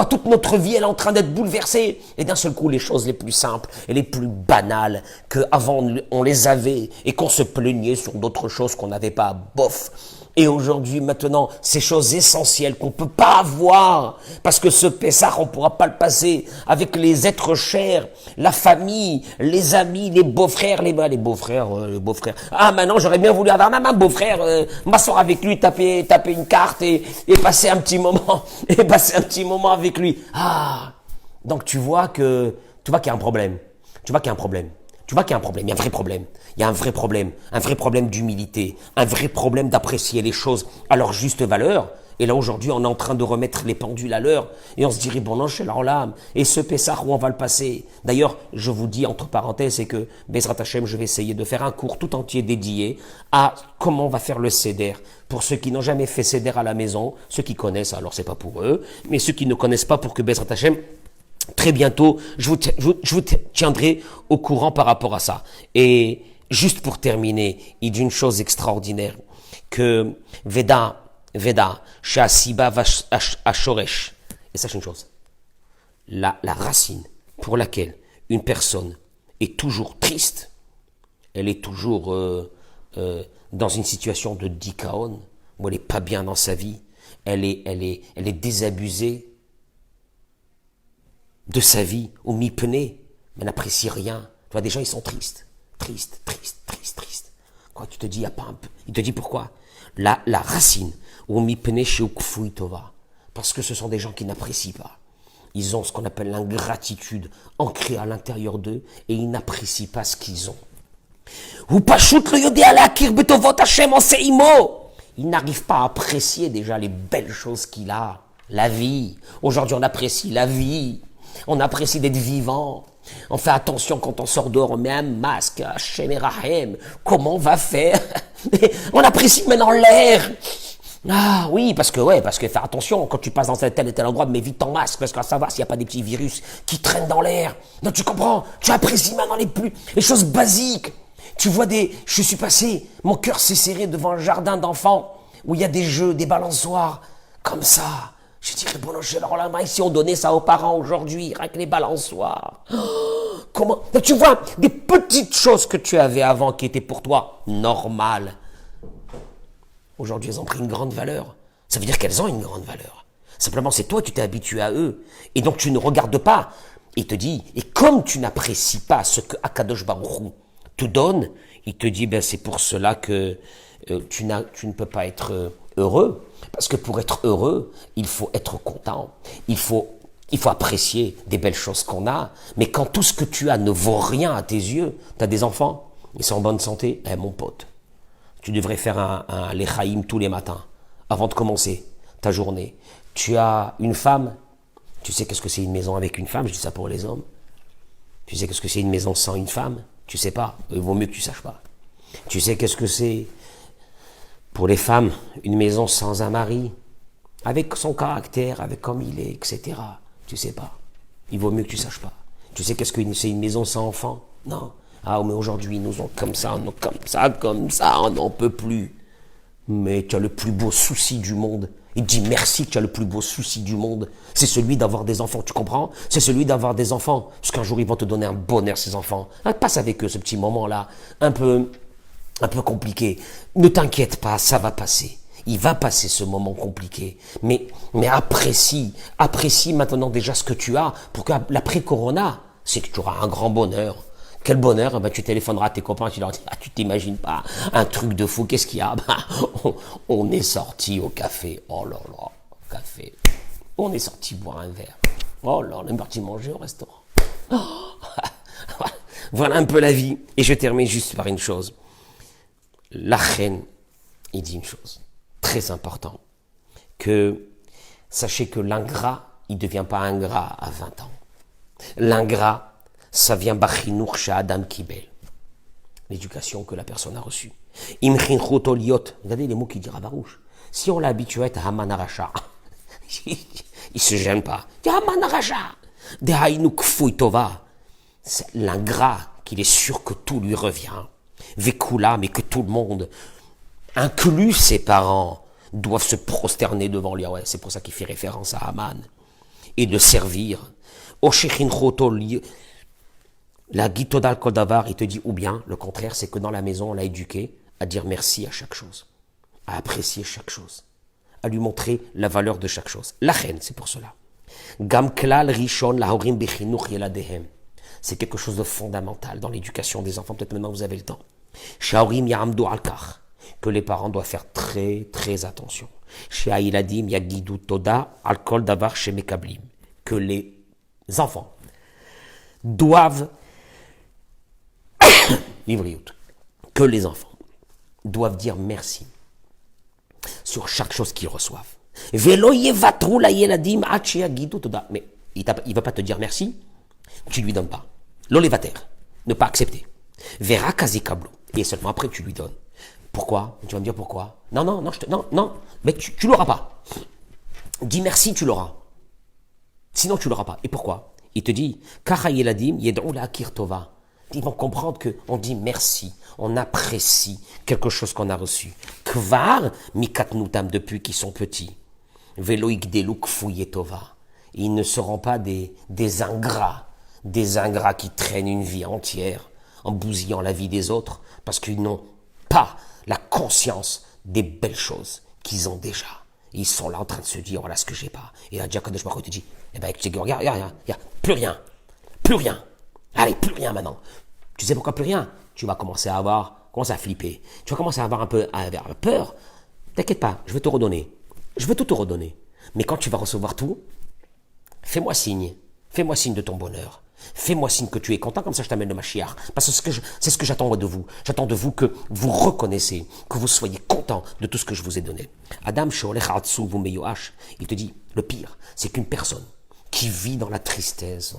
Toute notre vie, elle est en train d'être bouleversée. Et d'un seul coup, les choses les plus simples et les plus banales qu'avant on les avait et qu'on se plaignait sur d'autres choses qu'on n'avait pas, bof. Et aujourd'hui, maintenant, ces choses essentielles qu'on peut pas avoir, parce que ce Pessah, on pourra pas le passer avec les êtres chers, la famille, les amis, les beaux-frères, les beaux-frères. Maintenant, j'aurais bien voulu avoir un beau-frrère, m'asseoir avec lui, taper une carte et passer un petit moment, avec lui. Donc tu vois qu'il y a un problème. Il y a un vrai problème d'humilité, un vrai problème d'apprécier les choses à leur juste valeur. Et là, aujourd'hui, on est en train de remettre les pendules à l'heure et on se dirait, bon, non, chez l'âme. Et ce Pessah, où on va le passer? D'ailleurs, je vous dis, entre parenthèses, c'est que, Bezrat Hashem, je vais essayer de faire un cours tout entier dédié à comment on va faire le Seder. Pour ceux qui n'ont jamais fait Seder à la maison, ceux qui connaissent, alors c'est pas pour eux, mais ceux qui ne connaissent pas, pour que Bezrat Hashem, très bientôt, je vous tiendrai au courant par rapport à ça. Et juste pour terminer, il dit une chose extraordinaire, que Veda, Shasiba Ashoresh. Et sache une chose, la racine pour laquelle une personne est toujours triste, elle est toujours dans une situation de dikaon, où elle n'est pas bien dans sa vie, elle est désabusée de sa vie, au mi-pene, mais n'apprécie rien. Tu vois, des gens, ils sont tristes. Quoi, tu te dis, il te dit pourquoi? La racine, au mi-pene chez Ukfui Tova, Parce que ce sont des gens qui n'apprécient pas. Ils ont ce qu'on appelle l'ingratitude ancrée à l'intérieur d'eux et ils n'apprécient pas ce qu'ils ont. Il n'arrive pas à apprécier déjà les belles choses qu'il a. La vie. Aujourd'hui, on apprécie la vie. On apprécie d'être vivant. On fait attention quand on sort dehors, on met un masque. Hashem et Rahem. Comment on va faire? On apprécie maintenant l'air. Ah oui, parce que faire attention, quand tu passes dans tel et tel endroit, mets vite ton masque, parce qu'à savoir s'il n'y a pas des petits virus qui traînent dans l'air. Donc tu comprends, tu apprécies maintenant les choses basiques. Tu vois je suis passé, mon cœur s'est serré devant un jardin d'enfants, où il y a des jeux, des balançoires, comme ça. Je dirais, bon, si on donnait ça aux parents aujourd'hui, rien que les balançoires. Oh, comment? Donc tu vois, des petites choses que tu avais avant qui étaient pour toi normales. Aujourd'hui, elles ont pris une grande valeur. Ça veut dire qu'elles ont une grande valeur. Simplement, c'est toi, tu t'es habitué à eux. Et donc, tu ne regardes pas. Il te dit, et comme tu n'apprécies pas ce que Akadosh Baruch Hu te donne, il te dit, c'est pour cela que tu ne peux pas être heureux. Parce que pour être heureux, il faut être content. Il faut apprécier des belles choses qu'on a. Mais quand tout ce que tu as ne vaut rien à tes yeux, tu as des enfants, ils sont en bonne santé, mon pote. Tu devrais faire un lechaïm tous les matins, avant de commencer ta journée. Tu as une femme, tu sais qu'est-ce que c'est une maison avec une femme, je dis ça pour les hommes. Tu sais qu'est-ce que c'est une maison sans une femme? Tu sais pas, il vaut mieux que tu saches pas. Tu sais qu'est-ce que c'est pour les femmes, une maison sans un mari, avec son caractère, avec comme il est, etc. Tu sais pas, il vaut mieux que tu saches pas. Tu sais qu'est-ce que c'est une maison sans enfant? Non. Ah, mais aujourd'hui, ils nous ont comme ça, on n'en peut plus. Mais tu as le plus beau souci du monde. Il dit merci, tu as le plus beau souci du monde. C'est celui d'avoir des enfants, tu comprends? C'est celui d'avoir des enfants. Parce qu'un jour, ils vont te donner un bonheur, ces enfants. Passe avec eux ce petit moment-là, un peu compliqué. Ne t'inquiète pas, ça va passer. Il va passer ce moment compliqué. Mais apprécie maintenant déjà ce que tu as pour que l'après-corona, c'est que tu auras un grand bonheur. Quel bonheur, tu téléphoneras à tes copains, tu leur dis, tu t'imagines pas, un truc de fou, qu'est-ce qu'il y a? On est sorti au café, oh là là, au café, on est sorti boire un verre, oh là, on est parti manger au restaurant. Oh. Voilà un peu la vie, et je termine juste par une chose. La reine, il dit une chose, très important, que sachez que l'ingrat, il ne devient pas ingrat à 20 ans. L'ingrat, ça vient bachinour chez Adam Kibel, l'éducation que la personne a reçue. Regardez les mots qu'il dit Barouche. Si on l'a habitué à être Haman Aracha, il se gêne pas. Haman Aracha, c'est l'ingrat qu'il est sûr que tout lui revient. Vekula, mais que tout le monde, inclus ses parents, doivent se prosterner devant lui. Ouais, c'est pour ça qu'il fait référence à Haman. Et de servir. La Gitodal Kodavar, il te dit, ou bien, le contraire, c'est que dans la maison, on l'a éduqué à dire merci à chaque chose, à apprécier chaque chose, à lui montrer la valeur de chaque chose. La reine, c'est pour cela. Gamklal Rishon Lahorim Bechinuch Yeladehem. C'est quelque chose de fondamental dans l'éducation des enfants. Peut-être maintenant vous avez le temps. Shaorim Yahamdu Alkar. Que les parents doivent faire très, très attention. Sha'iladim Yagidu Toda Alkol Davar Shemekablim. Que les enfants doivent que les enfants doivent dire merci sur chaque chose qu'ils reçoivent. Mais il ne va pas te dire merci, tu ne lui donnes pas. L'olévater, ne pas accepter. Vera kazikablo, et seulement après tu lui donnes. Pourquoi? Tu vas me dire pourquoi? Non, mais tu l'auras pas. Dis merci, tu l'auras. Sinon tu l'auras pas. Et pourquoi? Il te dit, ils vont comprendre qu'on dit merci, on apprécie quelque chose qu'on a reçu. Kvar mikatnutam, depuis qu'ils sont petits. Veloik deluk fuyetova. Ils ne seront pas des ingrats qui traînent une vie entière en bousillant la vie des autres parce qu'ils n'ont pas la conscience des belles choses qu'ils ont déjà. Et ils sont là en train de se dire, voilà ce que j'ai pas. Et là, Kadosh Baruch Hu te dit, regarde, plus rien. Allez, plus rien maintenant. Tu sais pourquoi plus rien? Tu vas commencer à flipper. Tu vas commencer à avoir un peu peur. T'inquiète pas, je vais te redonner. Je vais tout te redonner. Mais quand tu vas recevoir tout, fais-moi signe de ton bonheur. Fais-moi signe que tu es content, comme ça je t'amène le Mashiach. Parce que c'est ce que j'attends de vous. J'attends de vous que vous reconnaissez, que vous soyez content de tout ce que je vous ai donné. Adam, il te dit, le pire, c'est qu'une personne qui vit dans la tristesse,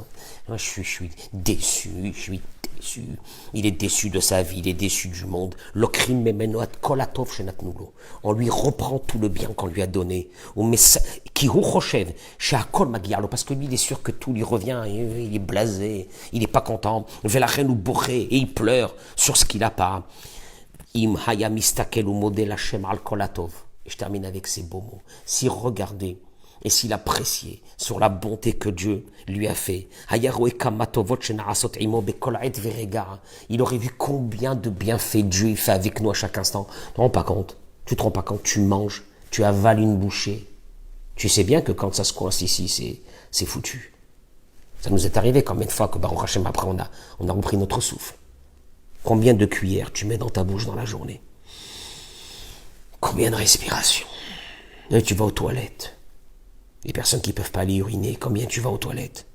je suis déçu, il est déçu de sa vie, il est déçu du monde. On lui reprend tout le bien qu'on lui a donné. Parce que lui, il est sûr que tout lui revient, il est blasé, il n'est pas content. Et il pleure sur ce qu'il n'a pas. Et je termine avec ces beaux mots. Si regardez et s'il appréciait sur la bonté que Dieu lui a fait, il aurait vu combien de bienfaits Dieu fait avec nous à chaque instant. Tu te rends pas compte? Tu te rends pas compte? Tu manges, tu avales une bouchée. Tu sais bien que quand ça se coince ici, c'est foutu. Ça nous est arrivé combien de fois que Baruch Hashem, après on a repris notre souffle. Combien de cuillères tu mets dans ta bouche dans la journée? Combien de respirations? Et tu vas aux toilettes. Les personnes qui ne peuvent pas aller uriner, combien tu vas aux toilettes?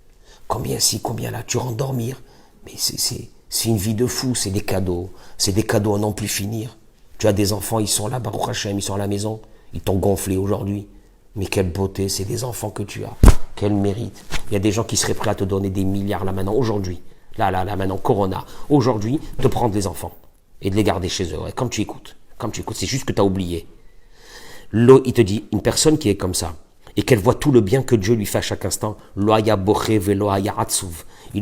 Combien ci, combien là? Tu rentres dormir. Mais c'est une vie de fou, c'est des cadeaux. C'est des cadeaux à n'en plus finir. Tu as des enfants, ils sont là, Baruch Hashem, ils sont à la maison. Ils t'ont gonflé aujourd'hui. Mais quelle beauté, c'est des enfants que tu as. Quel mérite. Il y a des gens qui seraient prêts à te donner des milliards là maintenant, aujourd'hui. Là, maintenant, Corona. Aujourd'hui, de prendre les enfants et de les garder chez eux. Ouais, comme tu écoutes, c'est juste que tu as oublié. L'eau, il te dit, une personne qui est comme ça, et qu'elle voit tout le bien que Dieu lui fait à chaque instant, il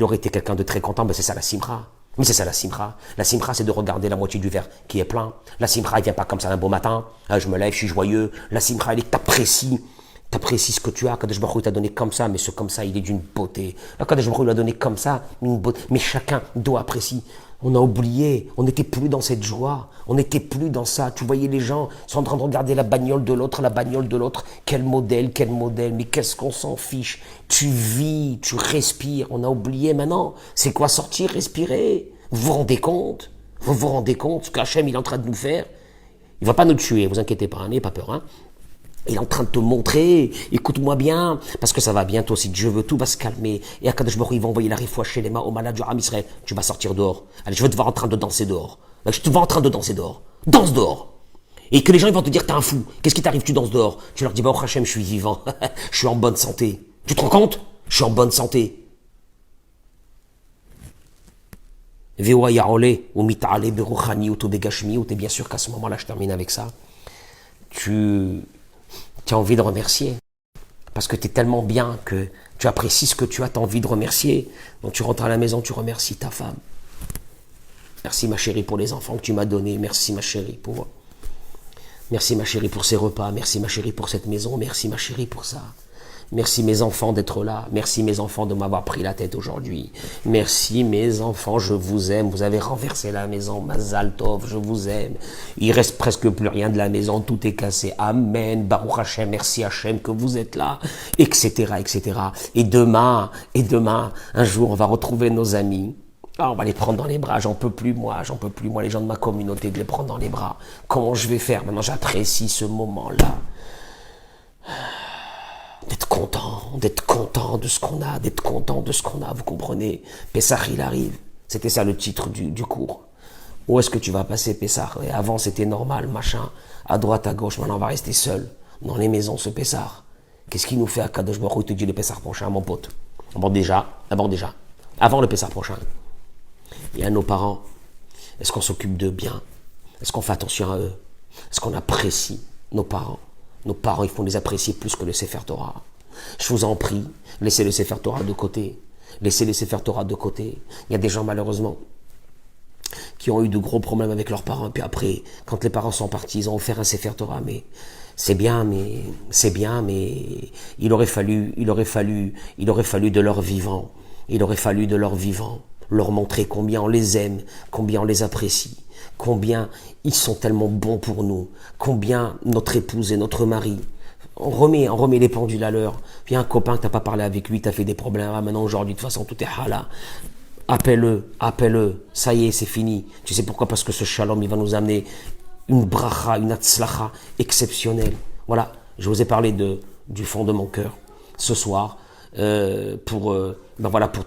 aurait été quelqu'un de très content, mais c'est ça la simra. Mais c'est ça la simra. La simra, c'est de regarder la moitié du verre qui est plein. La simra, elle vient pas comme ça un beau matin, je me lève, je suis joyeux. La simra, elle est que t'apprécies ce que tu as. Kadosh Baruch Hu t'a donné comme ça, mais ce comme ça, il est d'une beauté. Kadosh Baruch Hu l'a donné comme ça, une beauté. Mais chacun doit apprécier. On a oublié, on n'était plus dans cette joie, on n'était plus dans ça. Tu voyais les gens sont en train de regarder la bagnole de l'autre, quel modèle, mais qu'est-ce qu'on s'en fiche. Tu vis, tu respires, on a oublié maintenant. C'est quoi sortir, respirer? Vous vous rendez compte? Vous vous rendez compte ce qu'Hachem il est en train de nous faire? Il va pas nous tuer, vous inquiétez pas, n'ayez pas peur, hein. Il est en train de te montrer, écoute-moi bien, parce que ça va bientôt, si Dieu veut, tout va se calmer. Et Akadosh Baruch Hu, il va envoyer la réfoua chez les mains au malade du Ham Israël. Tu vas sortir dehors. Allez, je veux te voir en train de danser dehors. Je te vois en train de danser dehors. Danse dehors. Et que les gens ils vont te dire, t'es un fou. Qu'est-ce qui t'arrive, tu danses dehors? Tu leur dis, bah, oh Hachem, je suis vivant. Je suis en bonne santé. Tu te rends compte? Je suis en bonne santé. Et bien sûr qu'à ce moment-là, je termine avec ça. Tu as envie de remercier. Parce que tu es tellement bien que tu apprécies ce que tu as, tu as envie de remercier. Donc tu rentres à la maison, tu remercies ta femme. Merci ma chérie pour les enfants que tu m'as donnés. Merci ma chérie pour ces repas. Merci ma chérie pour cette maison. Merci ma chérie pour ça. Merci mes enfants d'être là. Merci mes enfants de m'avoir pris la tête aujourd'hui. Merci mes enfants, je vous aime. Vous avez renversé la maison. Mazal Tov, je vous aime. Il reste presque plus rien de la maison. Tout est cassé. Amen. Baruch Hashem. Merci Hashem que vous êtes là. Etc. etc. Et demain, un jour, on va retrouver nos amis. Ah, on va les prendre dans les bras. J'en peux plus, moi, les gens de ma communauté, de les prendre dans les bras. Comment je vais faire? Maintenant, j'apprécie ce moment-là. D'être content de ce qu'on a, vous comprenez? Pessah, il arrive. C'était ça le titre du cours. Où est-ce que tu vas passer Pessah? Et avant, c'était normal, machin, à droite, à gauche. Maintenant, on va rester seul dans les maisons, ce Pessah. Qu'est-ce qu'il nous fait à Kadosh Baruch Hu? Il te dit le Pessah prochain, mon pote. Avant le Pessah prochain. Il y a nos parents. Est-ce qu'on s'occupe d'eux bien? Est-ce qu'on fait attention à eux? Est-ce qu'on apprécie nos parents? Nos parents, il faut les apprécier plus que le Sefer Torah. Je vous en prie, laissez le Sefer Torah de côté. Laissez le Sefer Torah de côté. Il y a des gens, malheureusement, qui ont eu de gros problèmes avec leurs parents. Puis après, quand les parents sont partis, ils ont offert un Sefer Torah. Mais c'est bien, mais il aurait fallu de leur vivant. Leur montrer combien on les aime, combien on les apprécie, combien ils sont tellement bons pour nous, combien notre épouse et notre mari, on remet les pendules à l'heure. Puis un copain que t'as pas parlé avec lui, t'as fait des problèmes, maintenant aujourd'hui, de toute façon, tout est hala. Appelle-le, ça y est, c'est fini. Tu sais pourquoi? Parce que ce shalom, il va nous amener une bracha, une atzlacha exceptionnelle. Voilà, je vous ai parlé de du fond de mon cœur ce soir pour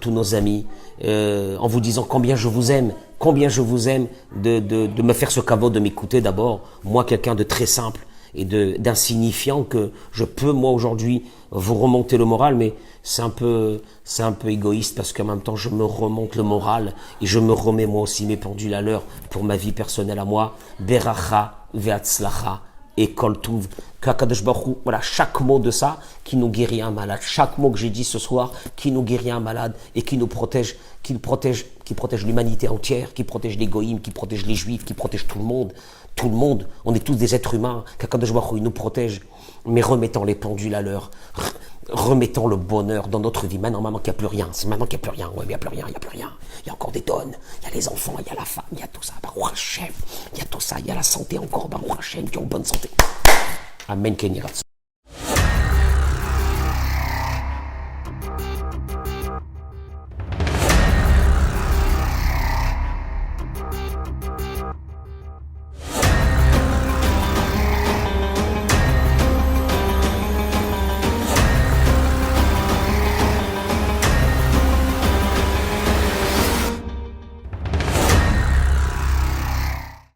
tous nos amis, en vous disant combien je vous aime de me faire ce cadeau de m'écouter d'abord, moi quelqu'un de très simple et d'insignifiant, que je peux moi aujourd'hui vous remonter le moral, mais c'est un peu égoïste parce qu'en même temps je me remonte le moral et je me remets moi aussi mes pendules à l'heure pour ma vie personnelle à moi. Beracha ve'atzlacha et kol tuv, qu'Akadosh Baruch Hu, voilà, chaque mot de ça qui nous guérit un malade, chaque mot que j'ai dit ce soir qui nous guérit un malade et qui nous protège, qui protège l'humanité entière, qui protège les goïms, qui protège les juifs, qui protège tout le monde, on est tous des êtres humains, qu'Akadosh Baruch Hu nous protège, mais remettons les pendules à l'heure, remettons le bonheur dans notre vie. Maintenant qu'il n'y a plus rien, c'est maintenant qu'il n'y a plus rien, ouais, mais il n'y a plus rien, il y a encore des tonnes, il y a les enfants, il y a la femme, il y a tout ça, Baruch Hashem, il y a tout ça, il y a la santé encore, Baruch Hashem, qui ont bonne santé. Amen, Kenny Ratson.